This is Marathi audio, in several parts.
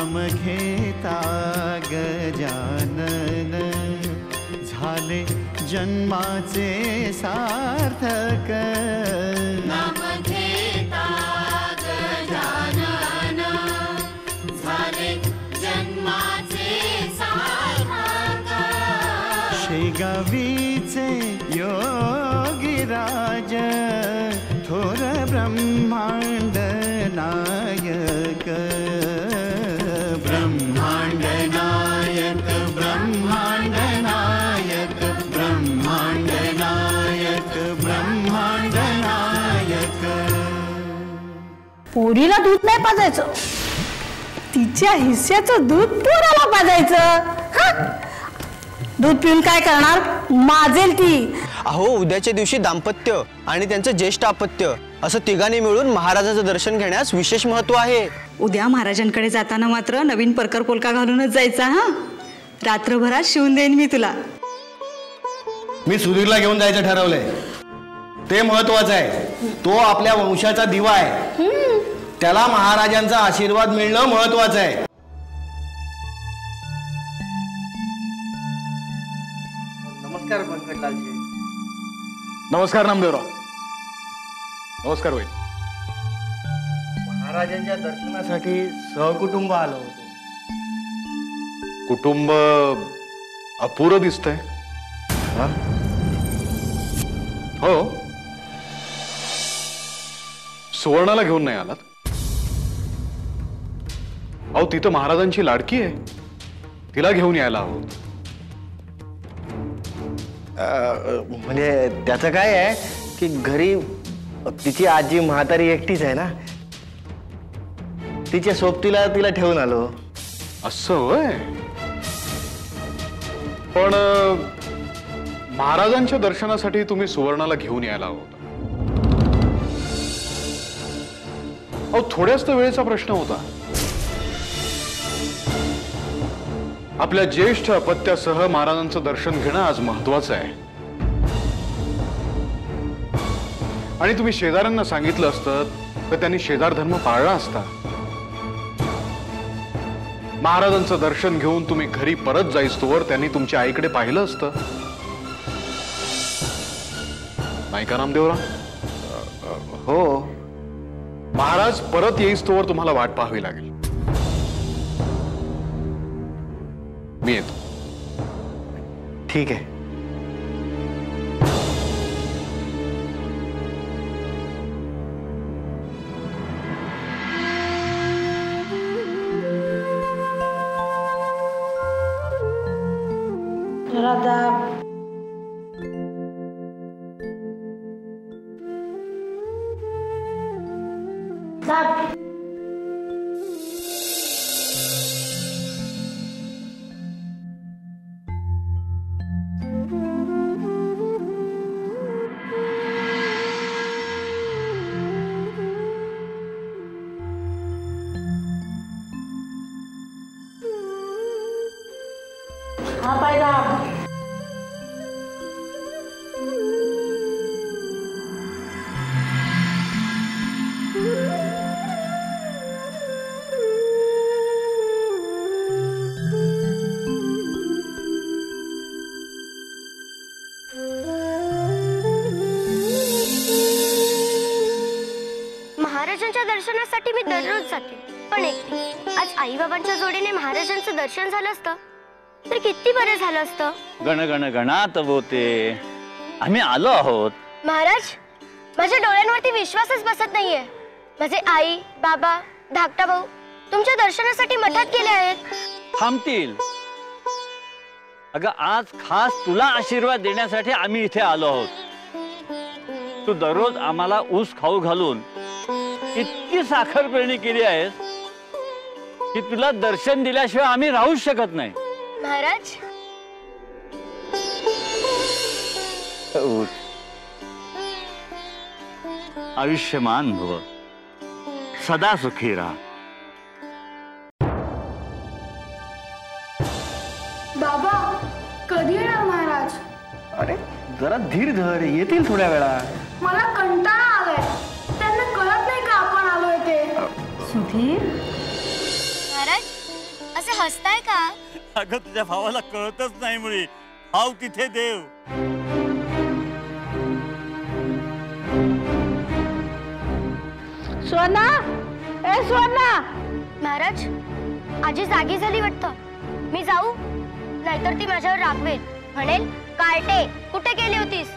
नाम घेता गजानन झाले जन्माचे सार्थक नाम घेता गजानन झाले जन्माचे सार्थक शेगावीचे योगीराज थोर ब्रह्मांड नायक ब्रह्मांड नायक ब्रह्मांड नायक ब्रह्मांड नायक ब्रह्मांड नायक। पोरीला दूध नाही पाजायचं, तिच्या हिस्स्याचं दूध पोराला पाजायचं। दूध पिऊन काय करणार, माजेल ती। अहो उद्याच्या दिवशी दाम्पत्य आणि त्यांचं ज्येष्ठ अपत्य असं तिघांनी मिळून महाराजांचं दर्शन घेण्यास विशेष महत्त्व आहे। उद्या महाराजांकडे जाताना मात्र नवीन परकर पोलका घालूनच जायचा। हा, रात्रभरात शिवून देईन मी तुला। मी सुधीरला घेऊन जायचं ठरवलंय, ते महत्वाचं आहे। तो आपल्या वंशाचा दिवा आहे, त्याला महाराजांचा आशीर्वाद मिळणं महत्वाचं आहे। नमस्कार व्यंकटलालजी। नमस्कार नामदेवराव। नमस्कार वैद्य। महाराजांच्या दर्शनासाठी सहकुटुंब आलो होतो। कुटुंब अपुरं दिसतंय। हो, सुवर्णाला घेऊन नाही आलात? अहो ती तर महाराजांची लाडकी आहे, तिला घेऊन यायला हवं। म्हणजे त्याचं काय आहे की घरी तिची आजी म्हातारी एकटीच आहे ना, तिच्या सोबतीला तिला ठेवून आलो। असं होय? पण महाराजांच्या दर्शनासाठी तुम्ही सुवर्णाला घेऊन यायला हवं होतं। अहो थोड्याच तर वेळेचा प्रश्न होता। आपल्या ज्येष्ठ अपत्यासह महाराजांचं दर्शन घेणं आज महत्वाचं आहे। आणि तुम्ही शेजाऱ्यांना सांगितलं असतं तर त्यांनी शेजार धर्म पाळला असता। महाराजांचं दर्शन घेऊन तुम्ही घरी परत जाईस्तोवर त्यांनी तुमच्या आईकडे पाहिलं असतं, नाही का नामदेवराव? हो, महाराज परत येईस्तोवर तुम्हाला वाट पाहावी लागेल। मी येतो। ठीक आहे। राधा हा पाहिला। महाराजांच्या दर्शनासाठी मी दररोज जाते, पण एकटी। आज आई बाबांच्या जोडीने महाराजांचं दर्शन झालं असतं तर किती बरं झालं असतं। गण गण गणात बोते, आम्ही आलो आहोत। महाराज, माझ्या डोळ्यांवरती विश्वासच बसत नाहीये। माझे आई बाबा धाकटा भाऊ तुमच्या दर्शनासाठी मठात गेले आहेत। थांबतील? अगं आज खास तुला आशीर्वाद देण्यासाठी आम्ही इथे आलो आहोत। तू दररोज आम्हाला ऊस खाऊ घालून इतकी साखर पेरणी केली आहेस की तुला दर्शन दिल्याशिवाय आम्ही राहूच शकत नाही। महाराज, आयुष्यमान भव, सदा सुखी राहा। बाबा कधी येणार महाराज? अरे जरा धीर धर, येतील थोड्या वेळात। मला कंटाळा आलाय, त्यांना कळत नाही का आपण आलोय ते? सुधीर महाराज हसताय का? अगं तुझ्या भावाला कळतच नाही मुळी, भाव तिथे देव. सुवर्णा, ए सुवर्णा. महाराज, आजी जागी झाली वाटतं. मी जाऊ? नाहीतर ती माझ्यावर रागवेल, म्हणेल कार्टे कुठे गेली होतीस.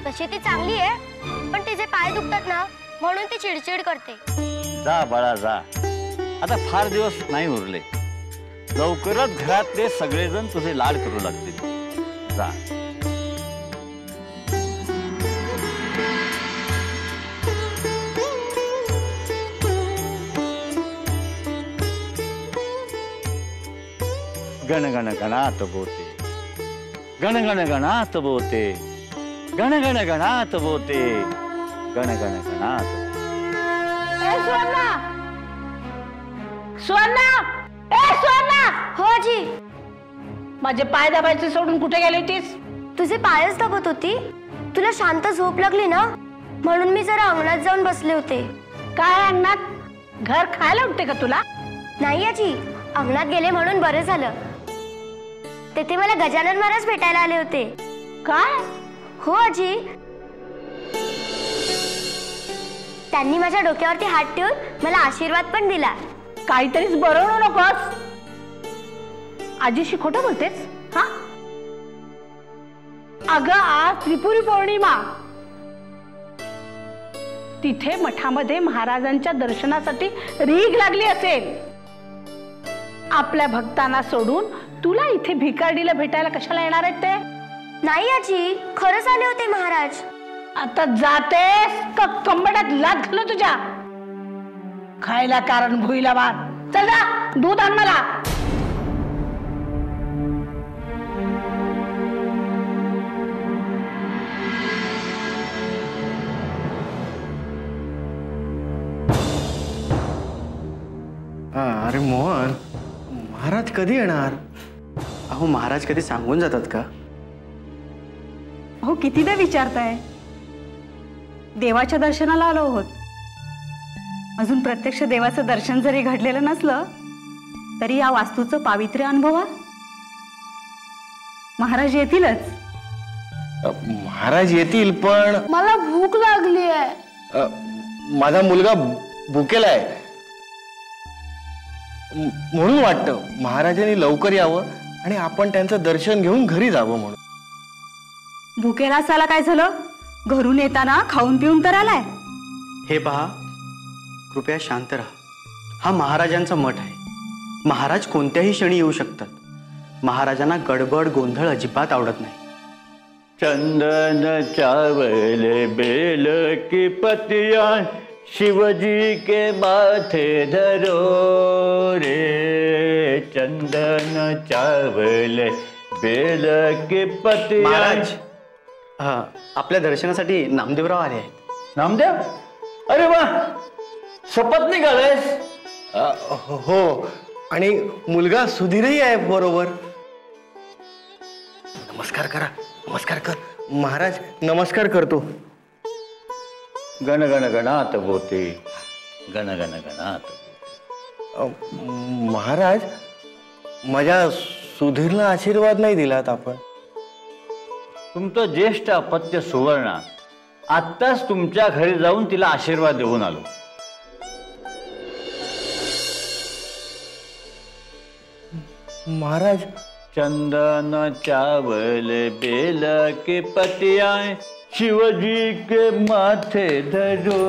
तशी ती चांगली आहे, पण तिचे पाय दुखतात ना म्हणून ती चिडचिड करते. जा बाळा जा, आता फार दिवस नाही उरले. लवकरच घरातले सगळेजण तुझे लाड करू लागतील. जा. गण गण गणात बोते, गण गण गणात बोते, गण गण गणात बोते, गण गण गणात. ए सुवर्णा, सुवर्णा, ए सुवर्णा. हो आजी. माझे पाय दाबायचे सोडून कुठे गेली होतीस? तुझे पायच दाबत होती. तुला शांत झोप लागली ना म्हणून मी जरा अंगणात जाऊन बसले होते. काय अंगणात? घर खायला उठते का तुला? नाही आजी, अंगणात गेले म्हणून बरं झालं. तेथे मला गजानन महाराज भेटायला आले होते. काय? हो आजी. त्यांनी माझ्या डोक्यावरती हात ठेवून मला आशीर्वाद पण दिला. काहीतरीच बरवू नकोस. आजीशी खोटं बोलतेस हा? अगं आज त्रिपुरी पौर्णिमा. तिथे मठामध्ये महाराजांच्या दर्शनासाठी रीघ लागली असेल. आपल्या भक्तांना सोडून तुला इथे भिकारडीला भेटायला कशाला येणार आहेत ते? नाही आजी, खरंच आले होते महाराज. आता जातेस का कंबड्यात लाथ घालू तुझ्या? खायला कारण भुईला भात. चल जा, दूध आण मला. अरे मोहन, महाराज कधी येणार? अहो महाराज कधी सांगून जातात का? हो कितीदा विचारताय. देवाच्या दर्शनाला आलो आहोत. अजून प्रत्यक्ष देवाचं दर्शन जरी घडलेलं नसलं तरी या वास्तूचं पावित्र्य अनुभवा. महाराज येतीलच. महाराज येतील पण मला भूक लागली आहे. माझा मुलगा भुकेला आहे म्हणून वाटतं महाराजांनी लवकर यावं आणि आपण त्यांचं दर्शन घेऊन घरी जावं म्हणून. भुकेला असायला काय झालं? घरून येताना खाऊन पिऊन तर आलाय. हे पहा, कृपया शांत राहा. हा महाराजांचा मठ आहे. महाराज कोणत्याही क्षणी येऊ शकतात. महाराजांना गडबड गोंधळ अजिबात आवडत नाही. चंदन चावल बेल की पतिया शिवजी के माथे धरो रे. चंदन चावल बेल की पतिया. महाराज आपल्या दर्शनासाठी नामदेवराव आले आहेत. नामदेव? अरे वा, शपथ निघालायस? हो, आणि मुलगा सुधीरही आहे बरोबर. नमस्कार करा, नमस्कार कर. महाराज नमस्कार करतो. गण गण गणात बोते, गण गण गणात. महाराज, माझ्या सुधीरला आशीर्वाद नाही दिलात आपण. तुमचं ज्येष्ठ अपत्य सुवर्णा आत्ताच तुमच्या घरी जाऊन तिला आशीर्वाद देऊन आलो. महाराज, चंदन चावल बेल के पतिया शिवजी के माथे धरो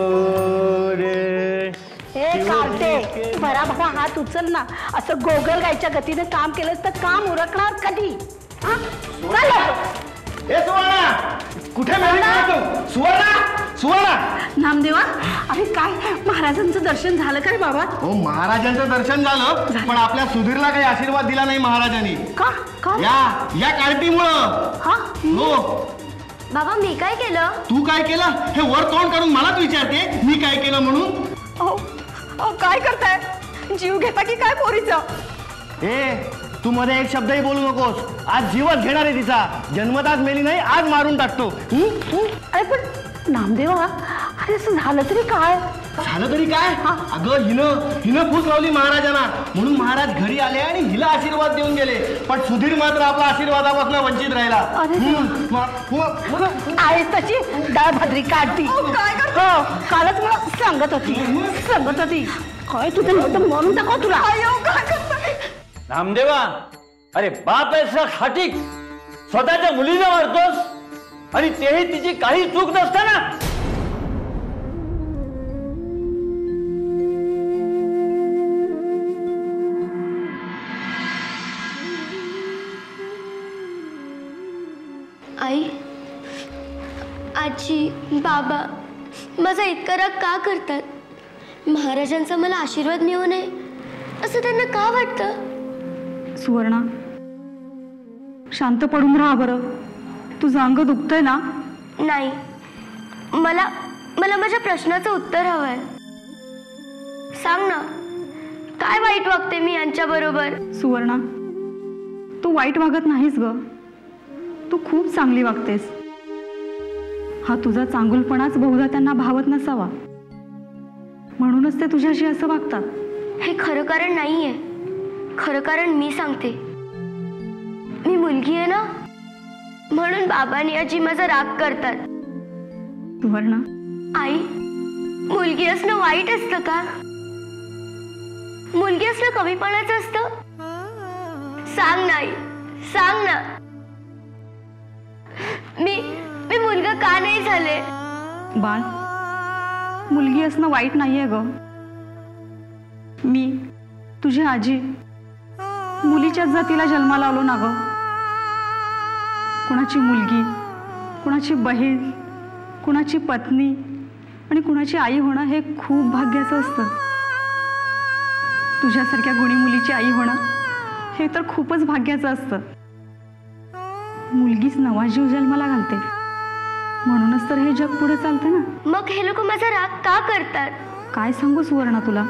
रे. हे काढते, भरा भरा हात उचल ना. असं गोगल गायच्या गतीने काम केलं तर काम उरकणार कधी? हा? ए सुवर्णा, कुठे तू? सुवर्णा, सुवर्णा. नामदेवा, अरे काय महाराजांचं दर्शन झालं काय बाबा? हो, महाराजांचं दर्शन झालं पण आपल्या सुधीरला काही आशीर्वाद दिला नाही महाराजांनी. का? का? या कार्टीमुळं. हा? हो. बाबा, मी काय केलं? तू काय केलं हे वर तोंड करून मलाच विचारते मी काय केलं म्हणून? काय करताय? जीव घेता की काय पोरीचा? तू मध्ये एक शब्दही बोलू नकोस. आज जीवच घेणार आहे तिचा. जन्मताच मेली नाही, आज मारून टाकतो. अरे पण नामदेवा, अरे असं झालं तरी काय? झालं तरी काय? अगं हिनं फूस लावली महाराजांना, म्हणून महाराज घरी आले आणि हिला आशीर्वाद देऊन गेले. पण सुधीर मात्र आपला आशीर्वादापासून वंचित राहिला. आहे तशी डाळभाद्री काढती. हो कालच मला सांगत होती काय तुझं नुसतं म्हणून दाखव तुला. नामदेवा, अरे बाप आहेस खाटीक, स्वतःच्या मुलीला मारतोस आणि तेही तिची काही चूक नसताना. आई, आजी, बाबा माझा इतका राग का करतात? महाराजांचा मला आशीर्वाद मिळू नये असं त्यांना का वाटतं? सुवर्णा, शांत पडून राहा बरं. तुझं अंग दुखतंय ना? नाही, मला मला माझ्या प्रश्नाचं उत्तर हवंय. सांग ना, काय वाईट वागते मी यांच्या बरोबर? सुवर्णा, तू वाईट वागत नाहीस ग, तू खूप चांगली वागतेस. हा तुझा चांगुलपणाच बहुधा त्यांना भावत नसावा, म्हणूनच ते तुझ्याशी असं वागतात. हे खरं कारण नाहीये. खरं कारण मी सांगते. मी मुलगी आहे ना, म्हणून बाबांनी आजी माझा राग करतात. सुवर्णा, आई, मुलगी असणं वाईट असतं का? मुलगी असणं कमीपणाचं असतं? सांग ना आई, सांग ना. मी मुलगा का नाही झाले? बाळ, मुलगी असणं वाईट नाहीये ग. मी तुझी आजी मुलीच्याच जातीला जन्माला आलो ना ग. कुणाची मुलगी, कुणाची बहीण, कुणाची पत्नी आणि कुणाची आई होणं हे खूप भाग्याचं असतं. तुझ्यासारख्या गुणी मुलीची आई होणं हे तर खूपच भाग्याचं असतं. मुलगीच नवा जीव जन्माला घालते, म्हणूनच तर हे जग पुढे चालते ना. मग हे लोक माझा राग का करतात? काय सांगू सुवर्णा तुला?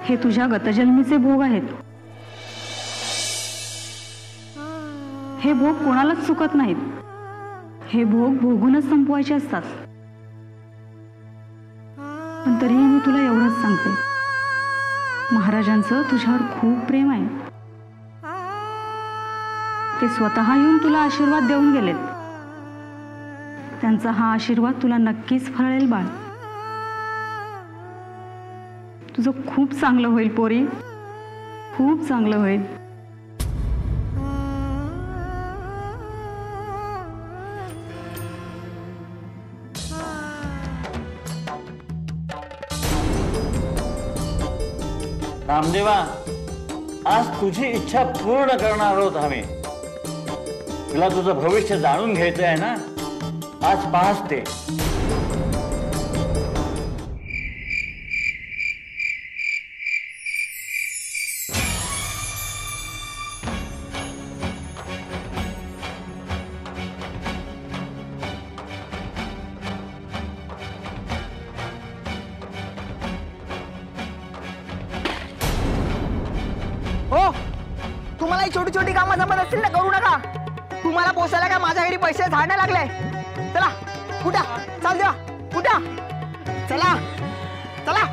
हे तुझ्या गतजन्मीचे भोग आहेत. हे भोग कोणालाच चुकत नाहीत. हे भोग भोगूनच संपवायचे असतात. पण तरीही मी तुला एवढंच सांगते, महाराजांचं तुझ्यावर खूप प्रेम आहे. ते स्वतः येऊन तुला आशीर्वाद देऊन गेलेत. त्यांचा हा आशीर्वाद तुला नक्कीच फळेल बाळ. तुझं खूप चांगलं होईल पोरी, खूप चांगलं होईल. नामदेवा, आज तुझी इच्छा पूर्ण करणार आहोत आम्ही. तुला तुझं भविष्य जाणून घ्यायचं आहे ना, आज पाहस ते. हो, तुम्हाला ही छोटी छोटी कामं जमत असतील ना, करू नका. तुम्हाला पोसायला काय माझ्या घरी पैसे झाडणे लागले? चला उठा, चाल द्या, उठा, चला चला.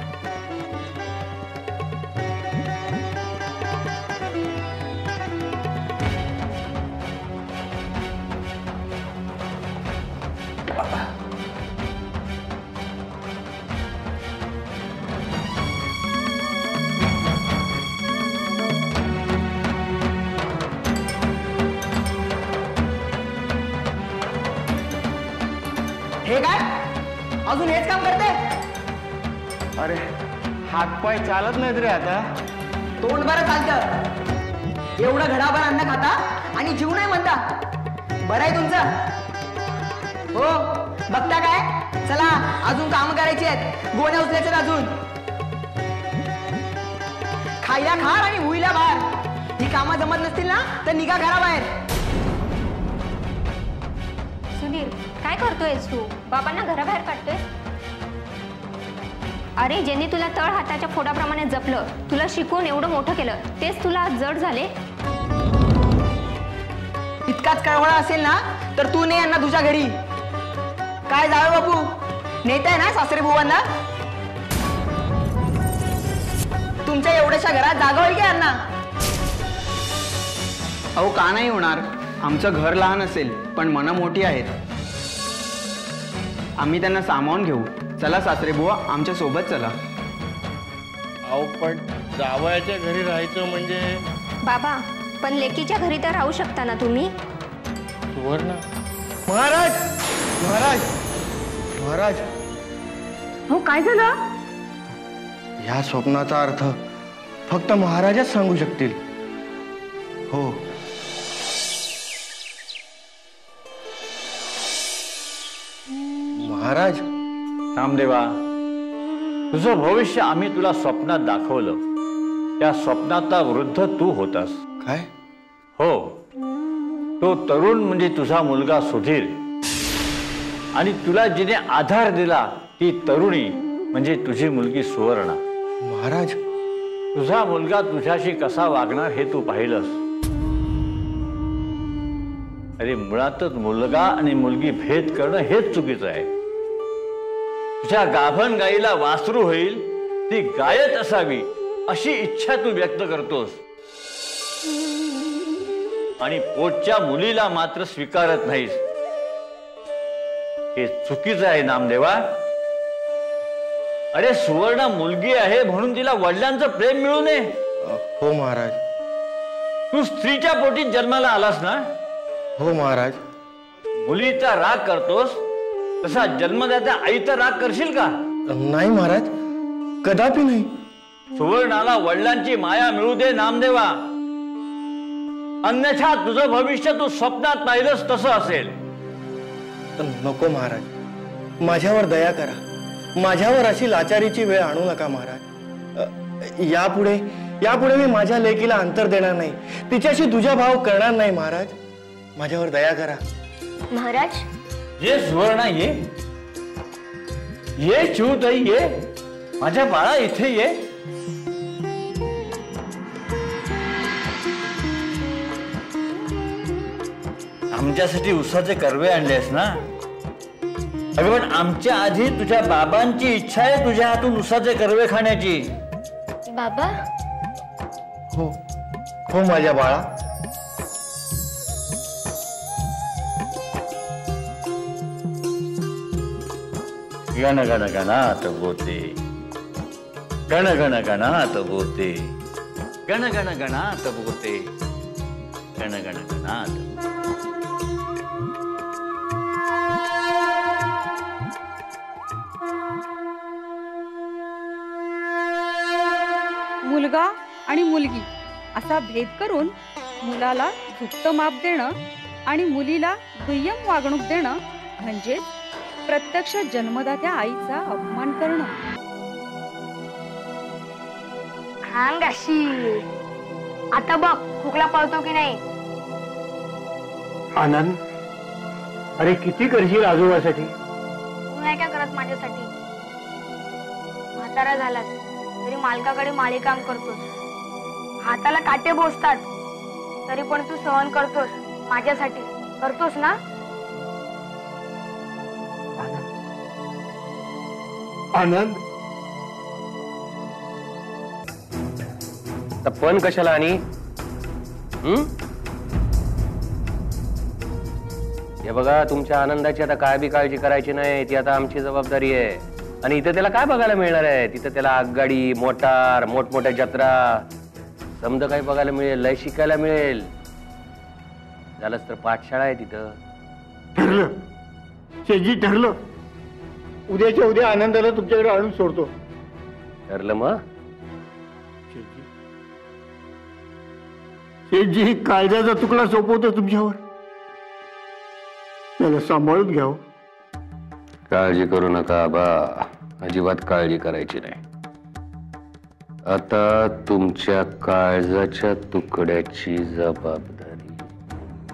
हे काय अजून हेच काम करते? अरे हातपाय चालत नाहीत रे आता. तोंड बरं चालतं, एवढं घडाभर अन्न खाता आणि जीव नाही म्हणता. बरं आहे तुमचं. हो, बघता काय? चला अजून काम करायची आहेत, गोण्या उचलायचे अजून. खायला खार आणि हुईला भार. ही कामं जमत नसतील ना तर निघा घराबाहेर. सुधीर, काय करतोयस तू? बाबांना घराबाहेर काढतोय? अरे, ज्यांनी तुला तळ हाताच्या फोडाप्रमाणे जपलं, तुला शिकवून एवढं मोठं केलं, तेच तुला आज जड झाले. इतकाच कळवळा असेल ना तर तू ने यांना तुझ्या घरी. काय जावे बापू, नेताय ना सासरे बुवांना? तुमच्या एवढ्याशा घरात जागा होईल की यांना? अहो का नाही होणार? आमचं घर लहान असेल पण मनं मोठी आहेत. आम्ही त्यांना सामावून घेऊ. चला सासरे बुवा, आमच्या सोबत चला. अहो पण जावयाच्या घरी राहायचं म्हणजे. बाबा पण लेकीच्या घरी तर राहू शकता ना तुम्ही? सुवर्ण महाराज महाराज महाराज. हो काय झालं? या स्वप्नाचा अर्थ फक्त महाराजच सांगू शकतील. हो. महाराज. नामदेवा, तुझं भविष्य आम्ही तुला स्वप्नात दाखवलं. त्या स्वप्नातला वृद्ध तू होतास. काय? हो, तो तरुण म्हणजे तुझा मुलगा सुधीर. आणि तुला जिने आधार दिला ती तरुणी म्हणजे तुझी मुलगी सुवर्णा. महाराज, तुझा मुलगा तुझ्याशी कसा वागणार हे तू पाहिलंस. अरे मुळातच मुलगा आणि मुलगी भेद करणं हेच चुकीचं आहे. तुझ्या गाभण गाईला वासरू होईल ती गायच असावी अशी इच्छा तू व्यक्त करतोस आणि पोटच्या मुलीला मात्र स्वीकारत नाहीस. हे चुकीचं आहे नामदेवा. अरे सुवर्ण मुलगी आहे म्हणून तिला वडिलांचं प्रेम मिळू नये? हो महाराज. तू स्त्रीच्या पोटीत जन्माला आलास ना? हो महाराज. मुलीचा राग करतोस तसा जन्मदात्या आईचा राग करशील का? नाही महाराज, कदापि नाही. सुवर्णाला वडिलांची माया मिळू दे नामदेवा, अन्यथा तुझं भविष्य तू स्वप्नात पाहिलंस तसं असेल. नको महाराज, माझ्यावर दया करा. माझ्यावर अशी लाचारीची वेळ आणू नका महाराज. यापुढे मी माझ्या लेकीला अंतर देणार नाही, तिच्याशी तुझा भाव करणार नाही महाराज. माझ्यावर दया करा महाराज. ये सुवर्णा ये, ये चिऊताई ये, माझ्या बाळा इथे ये. आमच्यासाठी उसाचे कर्वे आणलेस ना? अगं पण आमच्या आधी तुझ्या बाबांची इच्छा आहे तुझ्या हातून उसाचे कर्वे खाण्याची. बाबा. हो हो माझ्या बाळा. गण गण गणात बोते, गण गण गणात बोते, गण गण गणात बोते, गण गण गणात. मुलगा आणि मुलगी असा भेद करून मुलाला झुकतं माप देणं आणि मुलीला दुय्यम वागणूक देणं म्हणजे प्रत्यक्ष जन्मदात्या आईचा अपमान करणं. हांग अशी. आता बघ खोकला पळतो की नाही. आनंद, अरे किती करशील आजोबासाठी? तू नाही काय करत माझ्यासाठी. म्हातारा झालास तरी मालकाकडे माळी काम करतोस. हाताला काटे बोसतात तरी पण तू सहन करतोस माझ्यासाठी. करतोस ना? आनंद, पण कशाला? आणि हे बघा, तुमच्या आनंदाची आता काय बी काळजी करायची नाही, ती आता आमची जबाबदारी आहे. आणि इथं त्याला काय बघायला मिळणार आहे? तिथं त्याला आगगाडी, मोटार, मोठमोठ्या जत्रा, समज काही बघायला मिळेल, लय शिकायला मिळेल. झालंच तर पाठशाळा आहे तिथं. ठरलं शेजी, ठरलं. उद्याच्या उद्या आनंदाला तुमच्याकडे आणून सोडतो. ठरलं मग? शेजी कायद्याचा तुकडा सोपवतो तुमच्यावर, त्याला सांभाळून घ्यावं. काळजी करू नका आबा, अजिबात काळजी करायची नाही. आता तुमच्या काळजाच्या तुकड्याची जबाबदारी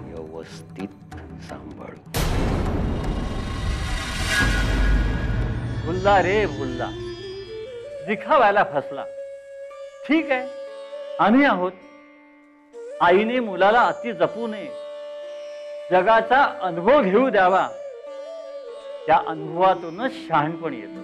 व्यवस्थित सांभाळू. भुलला रे भुलला, दिखावायला फसला. ठीक आहे, आम्ही आहोत. आईने मुलाला अति जपू नये, जगाचा अनुभव घेऊ द्यावा. त्या अनुभवातूनच शहाणपण येतं.